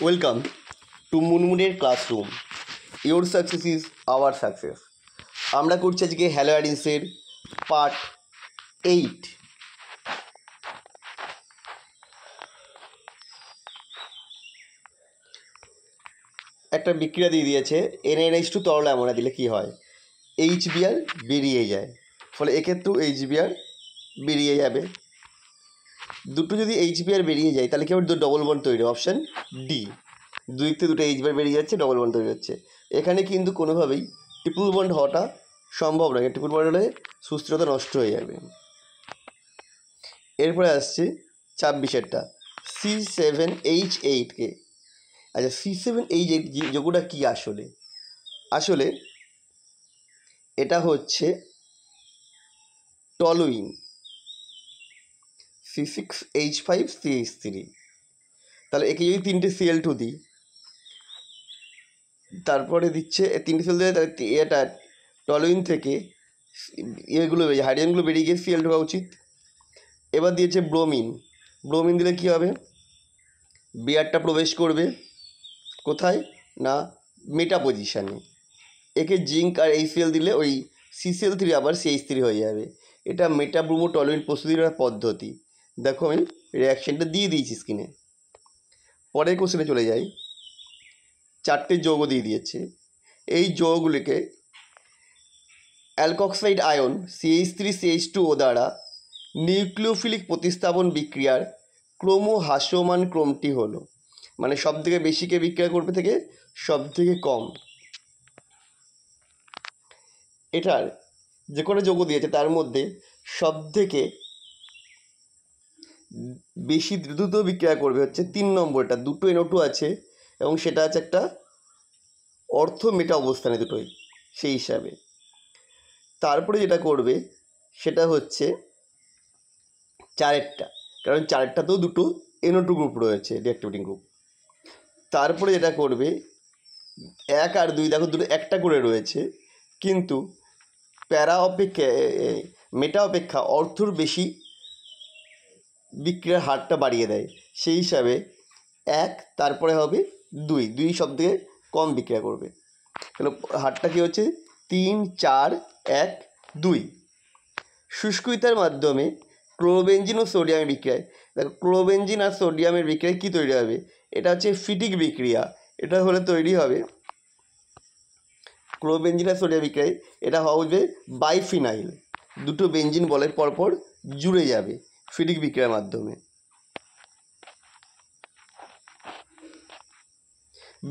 Welcome to মুনমুনের classroom. Your success is our success. আমরা করছি আজকে হ্যালোঅ্যাডিনসের পার্ট 8। একটা বিক্রিয়া দিয়ে দিয়েছে, NaNH2 তরল অ্যামোনিয়া দিলে কী হয়? HBr বেরিয়ে যায়, ফলে এক্ষেত্রেও HBr বেরিয়ে যাবে। দুটো যদি HBr বেরিয়ে যায় তাহলে কি হবে? ডবল বন্ড তৈরি, অপশান ডি। দুই থেকে দুটো HBr বেরিয়ে যাচ্ছে, ডবল বন্ড তৈরি হচ্ছে। এখানে কিন্তু কোনোভাবেই ট্রিপল বন্ড হওয়াটা সম্ভব নয়। ট্রিপল বন্ড হলে সুস্থিরতা নষ্ট হয়ে যাবে। এরপরে আসছে 26-এরটা, C7H8 কে। আচ্ছা, C7H8 যৌগটা কী আসলে? আসলে এটা হচ্ছে টলুইন, C6H5CH3। তাহলে একে যদি 3টে Cl2 দিই, তারপরে দিচ্ছে 3টে সেল দেয়, তাহলে এটা টলুইন থেকে এগুলো হাইড্রোজেনগুলো বেরিয়ে গিয়ে Cl2 হওয়া উচিত। এবার দিয়েছে ব্রোমিন। ব্রোমিন দিলে কী হবে? বিআরটা প্রবেশ করবে কোথায় না মেটা পজিশানে। একে জিঙ্ক আর HCl দিলে ওই CCl3 আবার CH3 হয়ে যাবে। এটা মেটাব্রোমো টলুইন প্রস্তুতির পদ্ধতি। দেখো আমি রিয়াকশানটা দিয়ে দিয়েছি স্ক্রিনে। পরের কোশ্চেনে চলে যাই। 4টে যৌগ দিয়ে দিয়েছে। এই যৌগগুলিকে অ্যালকক্সাইড আয়ন CH3CH2O দ্বারা নিউক্লিওফিলিক প্রতিস্থাপন বিক্রিয়ার ক্রমহ্রাসমান ক্রমটি হলো, মানে সব থেকে বেশিকে বিক্রিয়া করবে থেকে সব থেকে কম। এটার যে কোনো যৌগ দিয়েছে তার মধ্যে সব থেকে বেশি দ্রুত বিক্রিয়া করবে হচ্ছে 3 নম্বরটা। দুটো NO2 আছে এবং সেটা আছে একটা অর্থ মেটা অবস্থানে দুটোই, সেই হিসাবে। তারপরে যেটা করবে সেটা হচ্ছে 4-এরটা, কারণ 4-এরটাতেও দুটো NO2 গ্রুপ রয়েছে, ডিঅ্যাক্টিভেটিং গ্রুপ। তারপরে যেটা করবে 1 আর 2, দেখো দুটো একটা করে রয়েছে, কিন্তু প্যারা অপেক্ষা মেটা অপেক্ষা অর্থর বেশি বিক্রিয়ার হারটা বাড়িয়ে দেয়, সেই হিসাবে 1, তারপরে হবে 2 সব থেকে কম বিক্রিয়া করবে। তাহলে হারটা কী হচ্ছে? 3, 4, 1, 2। শুষ্কইতার মাধ্যমে ক্লোরোবেনজিন ও সোডিয়ামের বিক্রিয়ায়, দেখো ক্লোরোবেনজিন আর সোডিয়ামের বিক্রিয়ায় কী তৈরি হবে? এটা হচ্ছে ফিটিক বিক্রিয়া। এটা হলে তৈরি হবে ক্লোরোবেনজিন আর সোডিয়াম বিক্রিয়ায় এটা হবে বাইফিনাইল। দুটো বেনজিন বলের পরপর জুড়ে যাবে ফিটিক বিক্রিয়ার মাধ্যমে।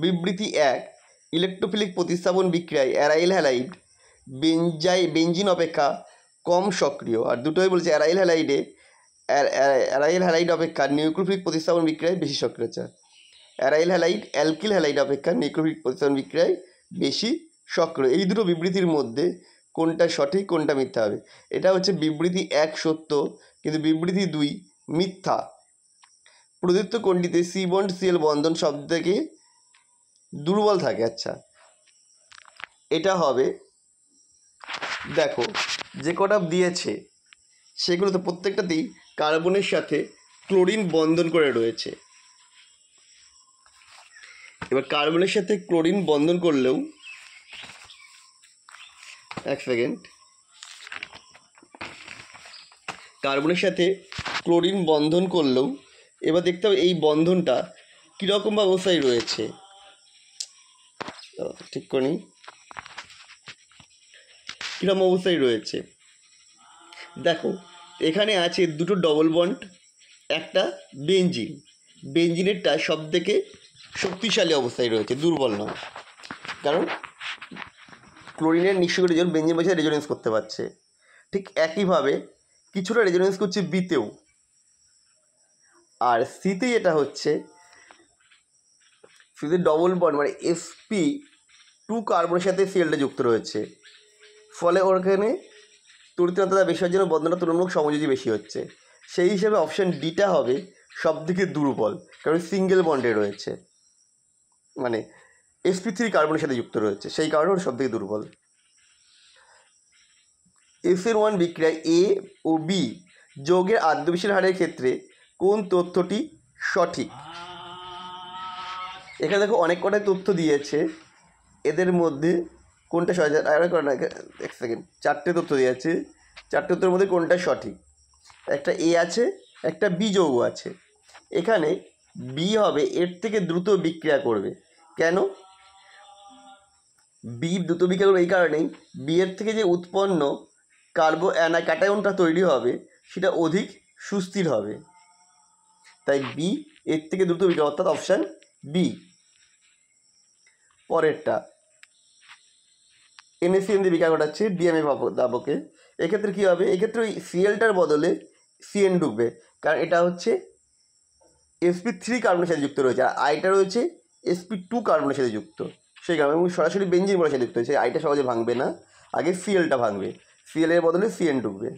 বিবৃতি 1, ইলেকট্রোফিলিক প্রতিস্থাপন বিক্রিয়ায় অ্যারাইল হ্যালাইড বেনজিন অপেক্ষা কম সক্রিয়। আর দুটোই বলছে অ্যারাইল হ্যালাইড অপেক্ষা নিউক্লিওফিলিক প্রতিস্থাপন বিক্রিয়ায় বেশি সক্রিয়। অ্যারাইল হ্যালাইড অ্যালকিল হ্যালাইড অপেক্ষা নিউক্লিওফিলিক প্রতিস্থাপন বিক্রিয়ায় বেশি সক্রিয়। এই দুটো বিবৃতির মধ্যে কোনটা সঠিক কোনটা মিথ্যা হবে? এটা হচ্ছে বিবৃতি 1 সত্য, কিন্তু বিবৃতি 2 মিথ্যা। প্রদত্ত কোনটিতে C বন্ড Cl বন্ধন সব থেকে দুর্বল থাকে? আচ্ছা, এটা হবে, দেখো যে কটা দিয়েছে সেগুলোতে প্রত্যেকটাতেই কার্বনের সাথে ক্লোরিন বন্ধন করে রয়েছে। এবার কার্বনের সাথে ক্লোরিন বন্ধন করলেও, এক সেকেন্ড, কার্বনের সাথে ক্লোরিন বন্ধন করলেও এবার দেখতে হবে এই বন্ধনটা কীরকম অবস্থায় রয়েছে। ঠিক করে নিই, কীরকম অবস্থায় রয়েছে। দেখো এখানে আছে দুটো ডবল বন্ড, একটা বেনজিনেরটা সব থেকে শক্তিশালী অবস্থায় রয়েছে, দুর্বল নয়। কারণ ক্লোরিনের নিঃসরণ যখন বেনজিন বসে রেজোনেন্স করতে পারছে। ঠিক একইভাবে কিছুটা রেজোনেন্স করছে বিতেও। আর সিতে যেটা হচ্ছে, সিতে ডবল বন্ড মানে sp2 কার্বনের সাথে Clটা যুক্ত রয়েছে, ফলে ওখানে তড়িৎচুম্বকতা বেশি হওয়ার জন্য বন্ধনটা তুলনামূলক সমযোজী বেশি হচ্ছে। সেই হিসেবে অপশান ডিটা হবে সব থেকে দুর্বল, কারণ সিঙ্গেল বন্ডে রয়েছে, মানে sp3 কার্বনের সাথে যুক্ত রয়েছে, সেই কারণে ওটা সব থেকে দুর্বল। SN1 বিক্রিয়ায় A ও B যৌগের আদ্যবিশের হারের ক্ষেত্রে কোন তথ্যটি সঠিক? এখানে দেখো অনেক কটাই তথ্য দিয়েছে, এদের মধ্যে কোনটা সহজ, এক সেকেন্ড, 4টে তথ্য দিয়েছে, 4টে তথ্যের মধ্যে কোনটা সঠিক। একটা এ আছে, একটা বি যৌগ আছে। এখানে বি হবে এর থেকে দ্রুত বিক্রিয়া করবে। কেন বি দ্রুত বিক্রিয়া করবে? এই কারণেই বি এর থেকে যে উৎপন্ন ক্যাটায়নটা তৈরি হবে সেটা অধিক সুস্থির হবে, তাই বি এর থেকে দ্রুত বিক্রিয়া, অর্থাৎ অপশান বি। পরেরটা NaCN দিয়ে বিক্রিয়া ঘটাচ্ছে ডিএমএ দ্রাবকে। এক্ষেত্রে কী হবে? এক্ষেত্রে ওই সিএলটার বদলে সিএন ঢুকবে, কারণ এটা হচ্ছে sp3 কার্বনের সাথে যুক্ত রয়েছে, আর আইটা রয়েছে sp2 কার্বনের সাথে যুক্ত, সেই কারণে এবং সরাসরি বেঞ্জিন বলের সাথে যুক্ত হয়েছে। আইটা সহজে ভাঙবে না, আগে সিএলটা ভাঙবে, সিএলের বদলে সিএন ঢুকবে।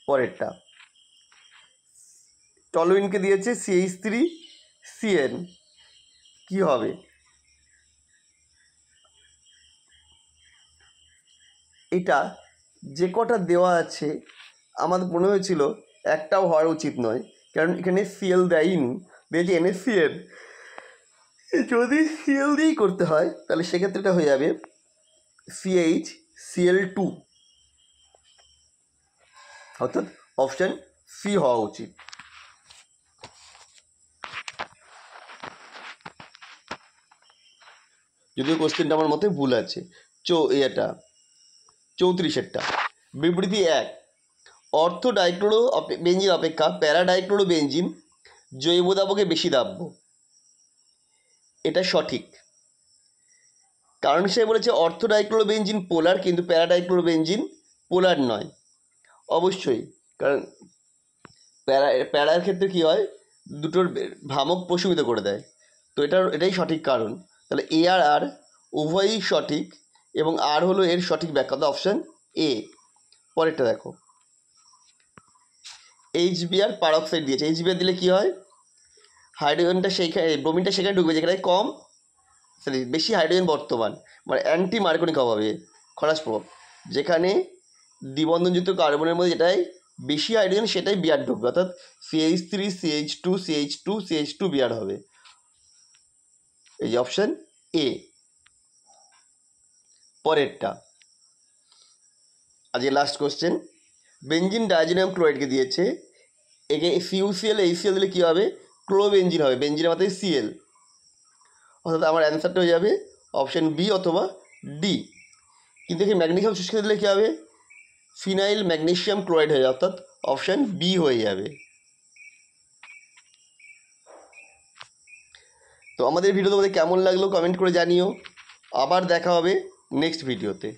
পরেরটা টলুইনকে দিয়েছে CH3CN, কি হবে? এটা যে কটা দেওয়া আছে আমার মনে হয়েছিল একটাও হওয়ার উচিত নয়, কারণ এখানে সিএল দেয়নি, দিয়েছে NaCN। যদি সিএল দিয়েই করতে হয় তাহলে সেক্ষেত্রে এটা হয়ে যাবে CHCl2, অর্থাৎ অপশান সি হওয়া উচিত। যদিও কোশ্চেনটা আমার মতে ভুল আছে। এটা 34-এরটা, বিবৃতি 1, অর্থ ডাইক্লোরো বেঞ্জিন অপেক্ষা প্যারা ডাইক্লোরো বেঞ্জিন জৈব দাবকে বেশি দাব্য। এটা সঠিক, কারণ সে বলেছে অর্থ ডাইক্লোরো বেঞ্জিন পোলার, কিন্তু প্যারা ডাইক্লোরো বেঞ্জিন পোলার নয়। অবশ্যই, কারণ প্যারার ক্ষেত্রে কী হয়, দুটোর ভ্রামক প্রশমিত করে দেয়, তো এটাই সঠিক কারণ। তাহলে এ আর আর উভয়ই সঠিক, এবং আর হলো এর সঠিক ব্যাখ্যা, তো অপশান এ। পরেরটা দেখো, HBr পারক্সাইড দিয়েছে। HBr দিলে কী হয়? হাইড্রোজেনটা সেইখানে, ব্রোমিনটা সেখানে ঢুকবে যেখানে বেশি হাইড্রোজেন বর্তমান, মানে অ্যান্টি মার্কনিক অভাবে খরাস প্রভাব, যেখানে দ্বিবন্ধনযুক্ত কার্বনের মধ্যে যেটাই বেশি হাইড্রোজেন সেটাই বিয়ার ঢুকবে, অর্থাৎ CH3 CH2 CH2 CH2 বিয়ার হবে। এই যে অপশান এ। পরেরটা আজকে লাস্ট কোশ্চেন, বেঞ্জিন ডাইজোনিয়াম ক্লোরাইডকে দিয়েছে, একে CuCl HCl দিলে কী হবে? ক্লোরোবেঞ্জিন হবে, বেঞ্জিনের মাথায় Cl, অর্থাৎ আমার অ্যান্সারটা হয়ে যাবে অপশান বি অথবা ডি। কিন্তু এখানে ম্যাগনেসিয়াম শুষ্ক দিলে কী হবে? ফিনাইল ম্যাগনেসিয়াম ক্লোরাইড হয়ে যাবে, অর্থাৎ অপশান বি হয়ে যাবে। তো আমাদের ভিডিও তোমাদের কেমন লাগলো কমেন্ট করে জানিও। আবার দেখা হবে নেক্সট ভিডিওতে।